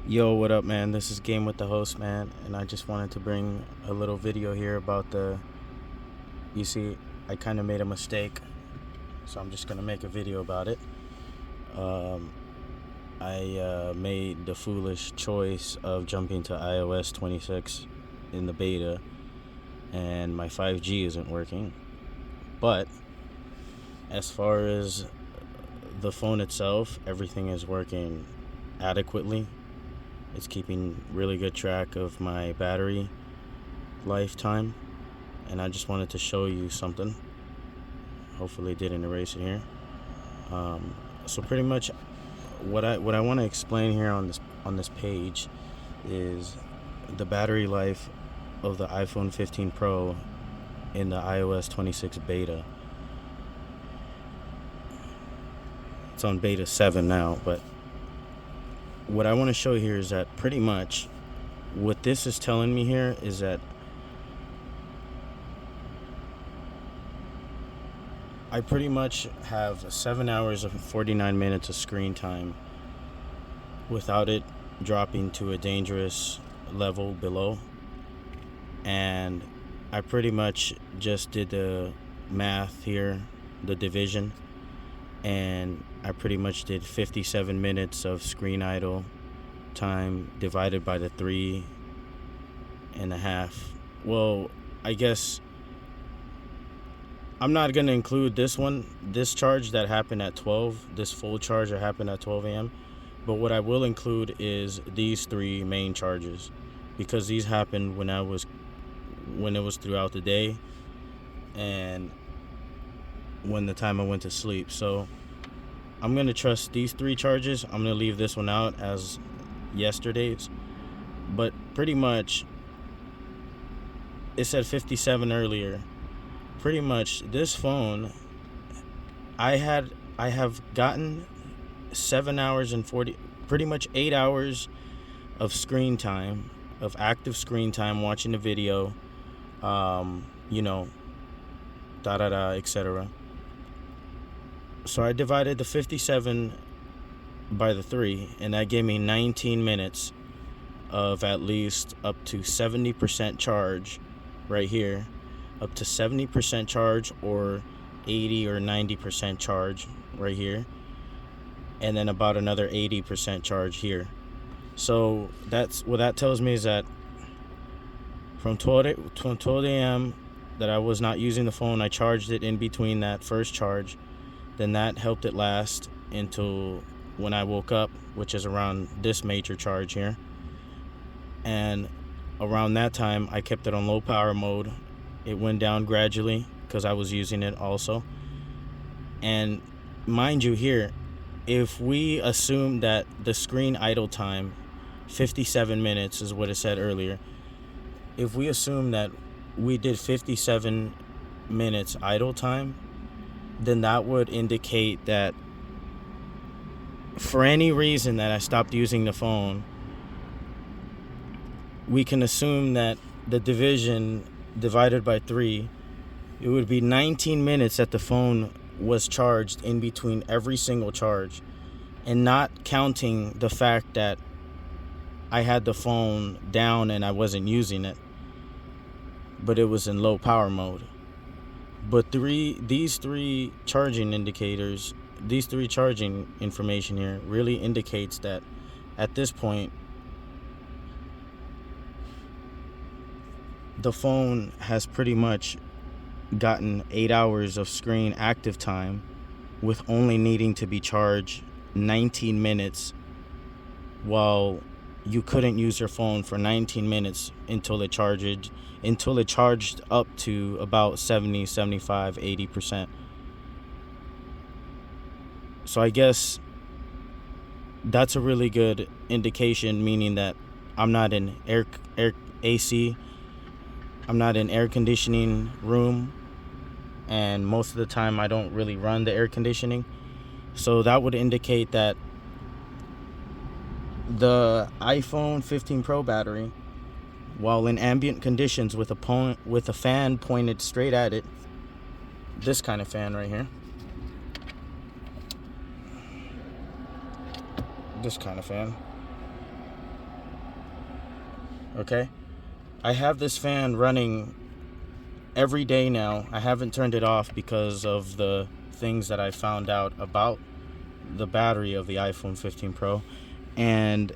Yo, what up, man? This is Game with the Host, man, and I just wanted to bring a little video here about you see, I kind of made a mistake, so I'm just gonna make a video about it. Um, I made the foolish choice of jumping to iOS 26 in the beta, and my 5G isn't working. But as far as the phone itself, everything is working adequately. It's keeping really good track of my battery lifetime, and I just wanted to show you something. Hopefully it didn't erase it here. So pretty much what I want to explain here on this page is the battery life of the iPhone 15 Pro in the iOS 26 beta. It's on beta 7 now, but what I want to show here is that pretty much what this is telling me here is that I pretty much have 7 hours and 49 minutes of screen time without it dropping to a dangerous level below. And I pretty much just did the math here, the division, and I pretty much did 57 minutes of screen idle time divided by the 3.5. Well, I guess I'm not going to include this charge that happened at 12, this full charge that happened at 12 a.m. But what I will include is these three main charges, because these happened when it was throughout the day and when the time I went to sleep. So I'm going to trust these three charges. I'm going to leave this one out as yesterday's. But pretty much, it said 57 earlier. Pretty much, this phone, I have gotten 7 hours and 40, pretty much 8 hours of screen time, of active screen time, watching the video, etc. So I divided the 57 by the 3, and that gave me 19 minutes of at least up to 70% charge right here, up to 70% charge or 80 or 90% charge right here, and then about another 80% charge here. So that's what that tells me, is that from 12 a.m. that I was not using the phone, I charged it in between that first charge. Then that helped it last until when I woke up, which is around this major charge here. And around that time, I kept it on low power mode. It went down gradually because I was using it also. And mind you here, if we assume that the screen idle time, 57 minutes is what it said earlier. If we assume that we did 57 minutes idle time, then that would indicate that for any reason that I stopped using the phone, we can assume that the division divided by 3, it would be 19 minutes that the phone was charged in between every single charge, and not counting the fact that I had the phone down and I wasn't using it, but it was in low power mode. But these three charging indicators, these three charging information here really indicates that at this point, the phone has pretty much gotten 8 hours of screen active time with only needing to be charged 19 minutes, while you couldn't use your phone for 19 minutes until it charged up to about 70, 75, 80%. So I guess that's a really good indication, meaning that I'm not in air AC, I'm not in air conditioning room, and most of the time I don't really run the air conditioning. So that would indicate that the iPhone 15 Pro battery, while in ambient conditions with a fan pointed straight at it, this kind of fan right here, this kind of fan, Okay? I have this fan running every day now. I haven't turned it off because of the things that I found out about the battery of the iPhone 15 Pro. And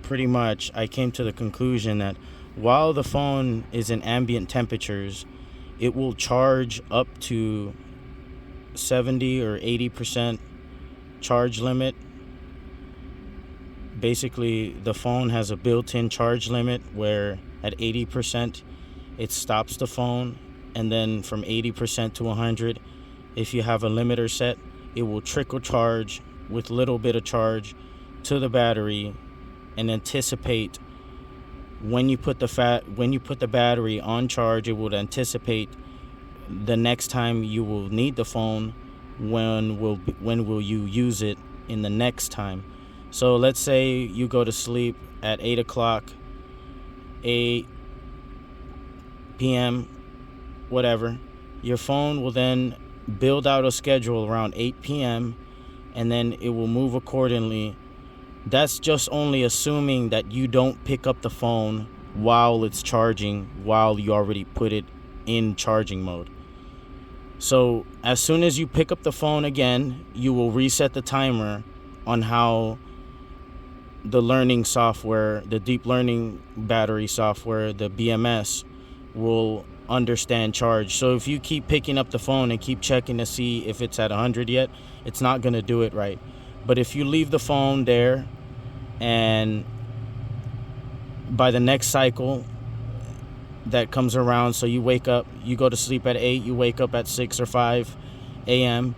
pretty much I came to the conclusion that while the phone is in ambient temperatures, it will charge up to 70 or 80% charge limit. Basically, the phone has a built-in charge limit where at 80% it stops the phone, and then from 80% to 100, if you have a limiter set, it will trickle charge with little bit of charge to the battery and anticipate when you put the battery on charge, it would anticipate the next time you will need the phone, when will you use it in the next time. So let's say you go to sleep at 8 o'clock, 8 p.m., whatever. Your phone will then build out a schedule around 8 p.m. and then it will move accordingly. That's just only assuming that you don't pick up the phone while it's charging, while you already put it in charging mode. So as soon as you pick up the phone again, you will reset the timer on how the learning software, the deep learning battery software, the BMS, will understand charge. So if you keep picking up the phone and keep checking to see if it's at 100 yet, it's not going to do it right. But if you leave the phone there and by the next cycle that comes around, so you wake up, you go to sleep at 8, you wake up at 6 or 5 a.m.,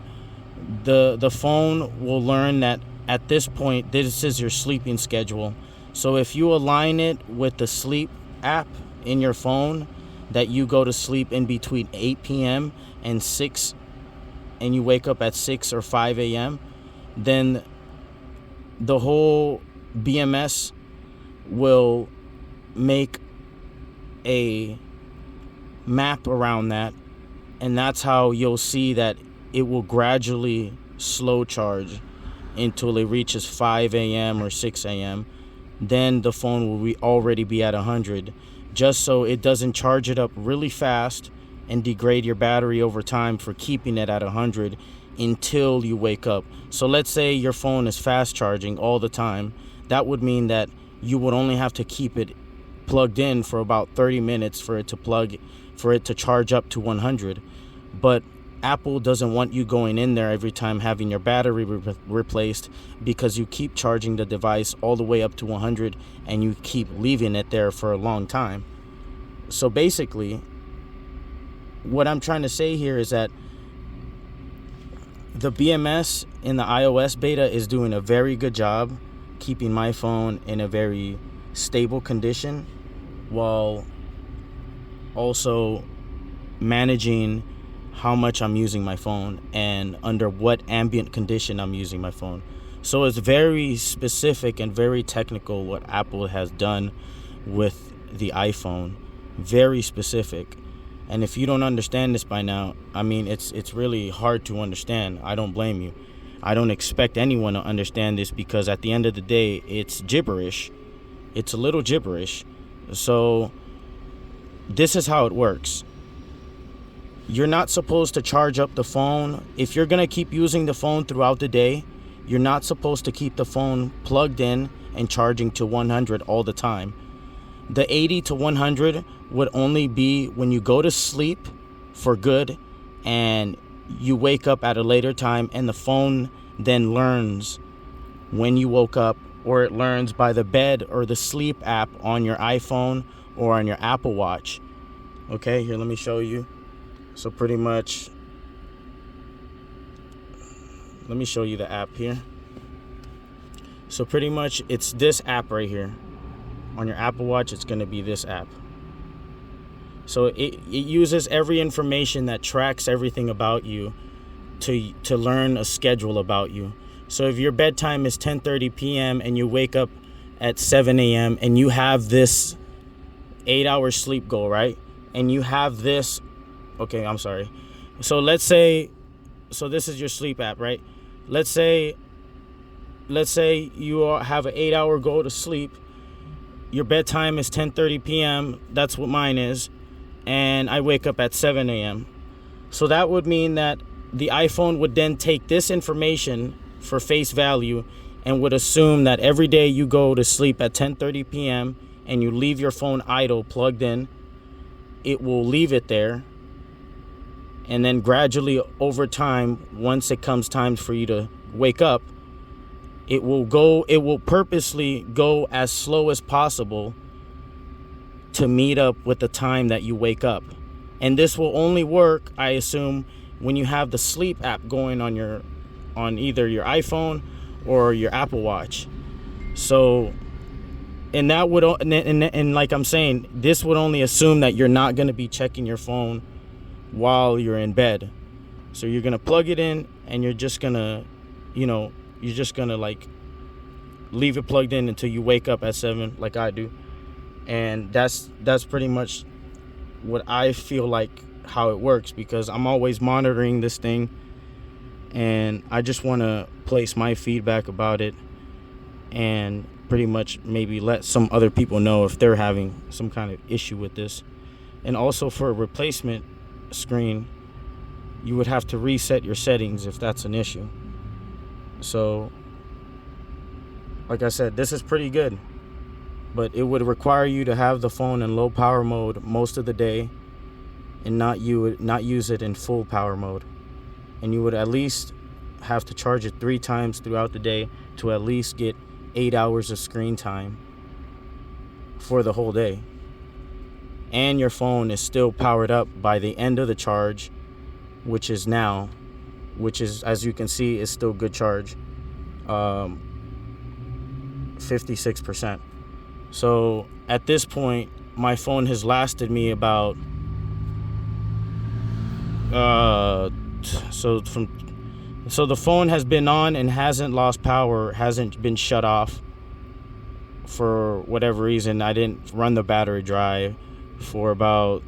the phone will learn that at this point, this is your sleeping schedule. So if you align it with the sleep app in your phone, that you go to sleep in between 8 p.m. and 6, and you wake up at 6 or 5 a.m., then the whole BMS will make a map around that, and that's how you'll see that it will gradually slow charge until it reaches 5 a.m. or 6 a.m. Then the phone will already be at 100, just so it doesn't charge it up really fast and degrade your battery over time for keeping it at 100 until you wake up. So let's say your phone is fast charging all the time. That would mean that you would only have to keep it plugged in for about 30 minutes for it to charge up to 100. But Apple doesn't want you going in there every time having your battery replaced, because you keep charging the device all the way up to 100 and you keep leaving it there for a long time. So basically, what I'm trying to say here is that the BMS in the iOS beta is doing a very good job keeping my phone in a very stable condition, while also managing how much I'm using my phone and under what ambient condition I'm using my phone. So it's very specific and very technical what Apple has done with the iPhone. Very specific. And if you don't understand this by now, I mean, it's really hard to understand. I don't blame you. I don't expect anyone to understand this, because at the end of the day, it's gibberish. It's a little gibberish. So this is how it works. You're not supposed to charge up the phone. If you're going to keep using the phone throughout the day, you're not supposed to keep the phone plugged in and charging to 100 all the time. The 80 to 100 would only be when you go to sleep for good and you wake up at a later time, and the phone then learns when you woke up, or it learns by the bed or the sleep app on your iPhone or on your Apple Watch. Okay, here, let me show you. So pretty much, let me show you the app here. So pretty much it's this app right here. On your Apple Watch, it's going to be this app. So it uses every information that tracks everything about you to learn a schedule about you. So if your bedtime is 10:30 p.m. and you wake up at 7 a.m. and you have this 8-hour sleep goal, right? And you have this, okay, I'm sorry. So let's say, so this is your sleep app, right? Let's say you have an 8-hour goal to sleep. your bedtime is 10:30 p.m. That's what mine is. And I wake up at 7 a.m. So that would mean that the iPhone would then take this information for face value and would assume that every day you go to sleep at 10:30 p.m. and you leave your phone idle plugged in, it will leave it there. And then gradually over time, once it comes time for you to wake up, it will purposely go as slow as possible to meet up with the time that you wake up. And this will only work, I assume, when you have the sleep app going on either your iPhone or your Apple Watch. So, and that would, and like I'm saying, this would only assume that you're not going to be checking your phone while you're in bed. So you're going to plug it in and you're just going to, like leave it plugged in until you wake up at 7 like I do. And that's pretty much what I feel like how it works, because I'm always monitoring this thing, and I just want to place my feedback about it and pretty much maybe let some other people know if they're having some kind of issue with this. And also for a replacement screen, you would have to reset your settings if that's an issue. So like I said, this is pretty good, but it would require you to have the phone in low power mode most of the day and not use it in full power mode. And you would at least have to charge it 3 times throughout the day to at least get 8 hours of screen time for the whole day. And your phone is still powered up by the end of the charge, which is, as you can see, is still good charge, 56%. So at this point, my phone has lasted me about so the phone has been on and hasn't lost power, hasn't been shut off for whatever reason. I didn't run the battery dry for about,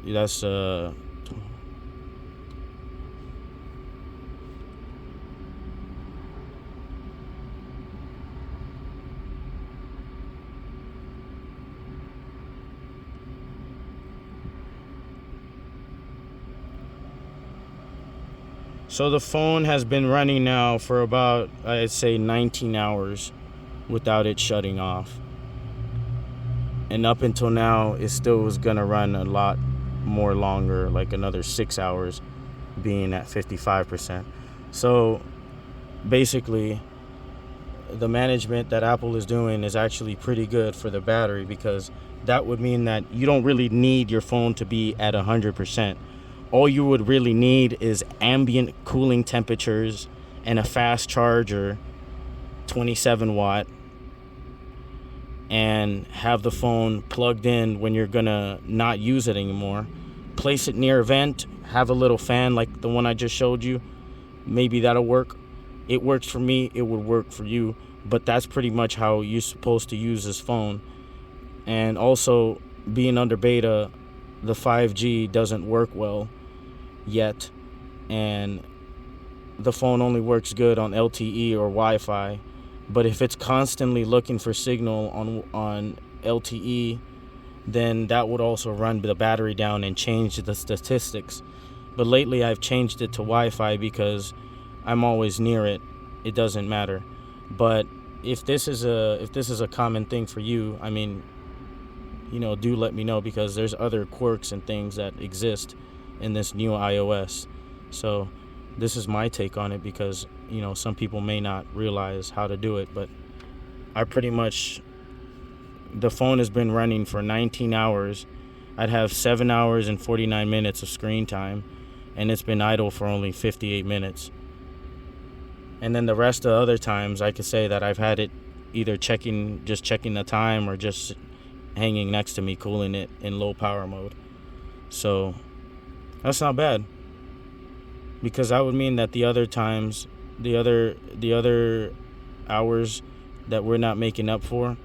so the phone has been running now for about, I'd say, 19 hours without it shutting off. And up until now, it still was going to run a lot more longer, like another 6 hours, being at 55%. So basically, the management that Apple is doing is actually pretty good for the battery, because that would mean that you don't really need your phone to be at 100%. All you would really need is ambient cooling temperatures and a fast charger, 27 watt, and have the phone plugged in when you're gonna not use it anymore. Place it near a vent, have a little fan like the one I just showed you. Maybe that'll work. It works for me, it would work for you, but that's pretty much how you're supposed to use this phone. And also, being under beta, the 5G doesn't work well yet, and the phone only works good on LTE or Wi-Fi. But if it's constantly looking for signal on LTE, then that would also run the battery down and change the statistics. But lately I've changed it to Wi-Fi because I'm always near it. It doesn't matter. But if this is a common thing for you, I mean, do let me know, because there's other quirks and things that exist in this new iOS. So this is my take on it, because some people may not realize how to do it, but the phone has been running for 19 hours. I'd have 7 hours and 49 minutes of screen time, and it's been idle for only 58 minutes. And then the rest of the other times, I could say that I've had it either checking the time or just hanging next to me, cooling it in low power mode. So that's not bad, because that would mean that the other times, the other hours that we're not making up for,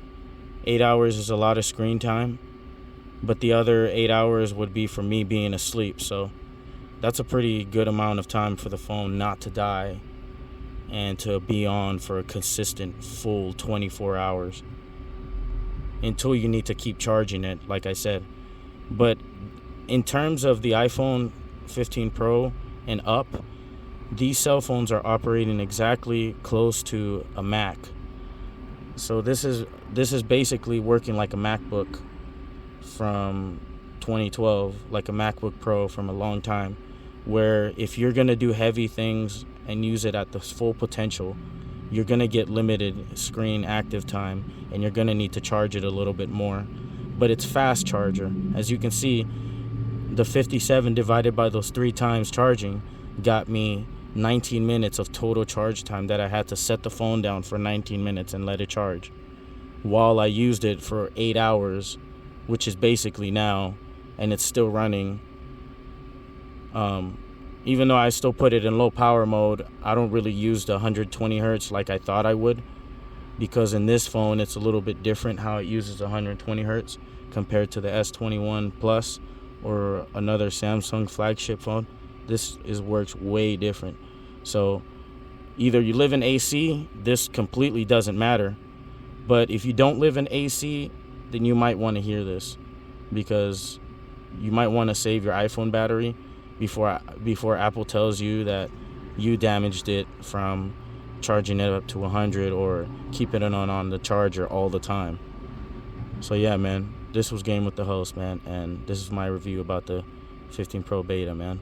8 hours is a lot of screen time, but the other 8 hours would be for me being asleep. So that's a pretty good amount of time for the phone not to die and to be on for a consistent full 24 hours. until you need to keep charging it, like I said. But in terms of the iPhone 15 Pro and up, these cell phones are operating exactly close to a Mac. So this is basically working like a MacBook from 2012, like a MacBook Pro from a long time, where if you're going to do heavy things and use it at the full potential, you're going to get limited screen active time and you're going to need to charge it a little bit more. But it's fast charger. As you can see, the 57 divided by those 3 times charging got me 19 minutes of total charge time that I had to set the phone down for 19 minutes and let it charge, while I used it for 8 hours, which is basically now, and it's still running. Even though I still put it in low power mode, I don't really use the 120 hertz like I thought I would, because in this phone it's a little bit different how it uses 120 hertz compared to the S21 Plus or another Samsung flagship phone. This works way different. So either you live in AC, this completely doesn't matter. But if you don't live in AC, then you might want to hear this, because you might want to save your iPhone battery before Apple tells you that you damaged it from charging it up to 100 or keeping it on the charger all the time. So yeah, man, this was Game with the Host, man, and this is my review about the 15 Pro Beta, man.